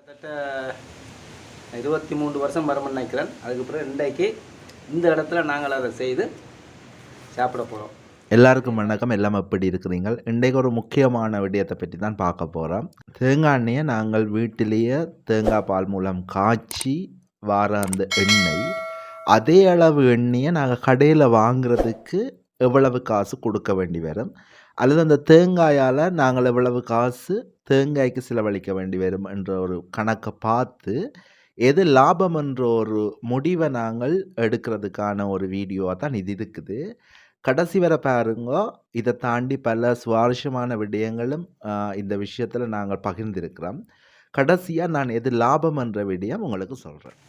கிட்டத்தட்ட 23 வருஷம் வரும்னு நினைக்கிறேன். அதுக்கப்புறம் இன்றைக்கு இந்த இடத்துல நாங்கள் அதை செய்து சாப்பிட போகிறோம். எல்லாருக்கும் வணக்கம். எல்லாம் எப்படி இருக்கிறீங்க? இன்றைக்கு ஒரு முக்கியமான விடயத்தை பற்றி தான் பார்க்க போகிறோம். தேங்காய் எண்ணெயை நாங்கள் வீட்டிலேயே தேங்காய் பால் மூலம் காய்ச்சி வார அந்த எண்ணெய், அதே அளவு எண்ணெயை நாங்கள் கடையில் வாங்குறதுக்கு எவ்வளவு காசு கொடுக்க வேண்டி வரும், அல்லது அந்த தேங்காயால் நாங்கள் எவ்வளவு காசு தேங்காய்க்கு செலவழிக்க வேண்டி வரும் என்ற ஒரு கணக்கை பார்த்து எது லாபம் என்ற ஒரு முடிவை நாங்கள் எடுக்கிறதுக்கான ஒரு வீடியோவாக தான் இது இருக்குது. கடைசி வரை பாருங்க. இதை தாண்டி பல சுவாரஸ்யமான விடயங்களும் இந்த விஷயத்தில் நாங்கள் பகிர்ந்திருக்கிறோம். கடைசியாக நான் எது லாபம் என்ற விடயம் உங்களுக்கு சொல்கிறேன்.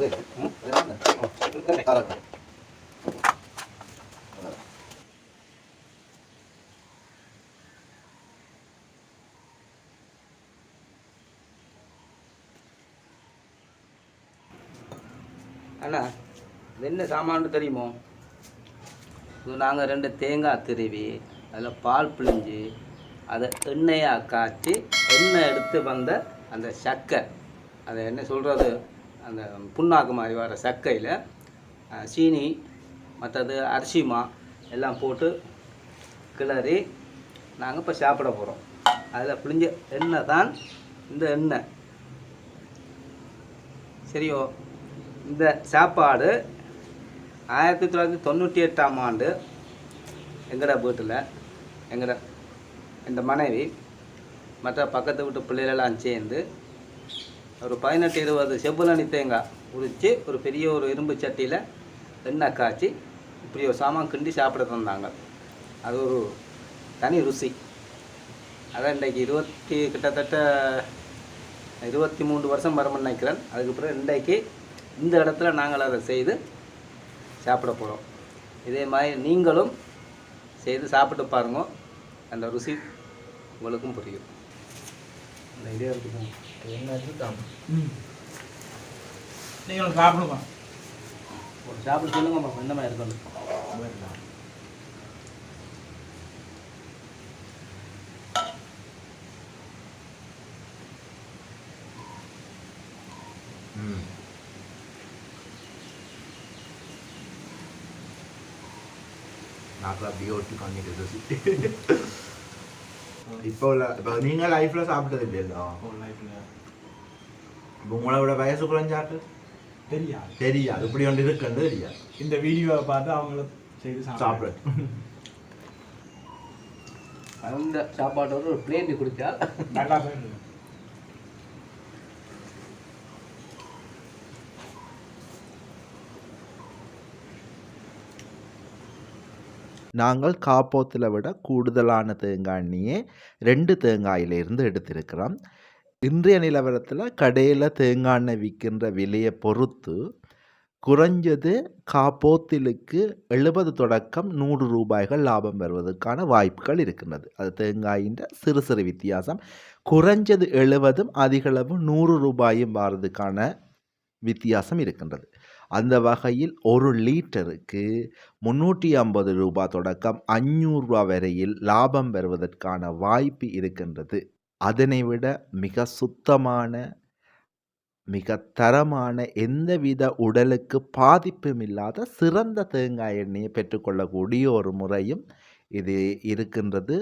அண்ணா இது என்ன சாமான்னு தெரியுமோ? இது நாங்கள் 2 தேங்காய் திருவி அதில் பால் பிழிஞ்சு அதை எண்ணெயாக காய்ச்சி எண்ணெய் எடுத்து வந்த அந்த சக்கை, அதை என்ன சொல்கிறது, அந்த புண்ணாக்கு மாதிரி வர சக்கையில் சீனி மற்றது அரிசிமா எல்லாம் போட்டு கிளறி நாங்கள் இப்போ சாப்பிட போகிறோம். அதில் பிழிஞ்ச எண்ணெய் தான் இந்த எண்ணெய். சரியோ? இந்த சாப்பாடு 1998ஆம் ஆண்டு எங்களோட வீட்டில் எங்கள் மனைவி மற்ற பக்கத்து வீட்டு பிள்ளைகளெல்லாம் சேர்ந்து ஒரு 18-20 செவ்வழனி தேங்காய் உரித்து ஒரு பெரிய ஒரு இரும்பு சட்டியில் எண்ணெய் காய்ச்சி இப்படி ஒரு சாமான் கிண்டி சாப்பிட தந்தாங்க. அது ஒரு தனி ருசி. அதான் இன்றைக்கு கிட்டத்தட்ட 23 வருஷம் வரணும்னு நினைக்கிறேன். அதுக்கப்புறம் இன்றைக்கு இந்த இடத்துல நாங்கள் அதை செய்து சாப்பிட போகிறோம். இதே மாதிரி நீங்களும் செய்து சாப்பிட்டு பாருங்க, அந்த ருசி உங்களுக்கும் புரியும். அந்த இதே இருக்குதான் நீங்களும் சாப்பிடுமா? ஒரு சாப்பிட்டு சொல்லுங்கம்மா, என்ன மாதிரி இருக்கணும். இப்போ நீங்கள் லைஃப்ல சாப்பிட்டது இல்லையா? உங்களோட வயசு குறைஞ்சாட்டு தெரியாது இப்படி ஒன்று இருக்குன்னு தெரியாது. இந்த வீடியோவை பார்த்து அவங்களும் செய்து சாப்பிட அந்த சாப்பாட்டோட ஒரு பிளேட்டு குடித்தா நல்லா தான். நாங்கள் காப்போத்தில் விட கூடுதலான தேங்காய் எண்ணெயை 2 தேங்காயிலிருந்து எடுத்திருக்கிறோம். இன்றைய நிலவரத்தில் கடையில் தேங்காய் எண்ணெய் விற்கின்ற விலையை பொறுத்து குறைஞ்சது காப்போத்திலுக்கு 70 தொடக்கம் 100 ரூபாய்கள் லாபம் பெறுவதற்கான வாய்ப்புகள் இருக்கின்றது. அது தேங்காயின் சிறு சிறு வித்தியாசம். குறைஞ்சது 70, அதிகளவு 100 ரூபாயும் வாரதுக்கான வித்தியாசம் இருக்கின்றது. அந்த வகையில் 1 லிட்டருக்கு 350 ரூபாய் தொடக்கம் 500 ரூபா வரையில் லாபம் பெறுவதற்கான வாய்ப்பு இருக்கின்றது. அதனை விட மிக சுத்தமான, மிக தரமான, எந்தவித உடலுக்கு பாதிப்பும் இல்லாத சிறந்த தேங்காய் எண்ணெயை பெற்றுக்கொள்ளக்கூடிய ஒரு முறையும் இது இருக்கின்றது.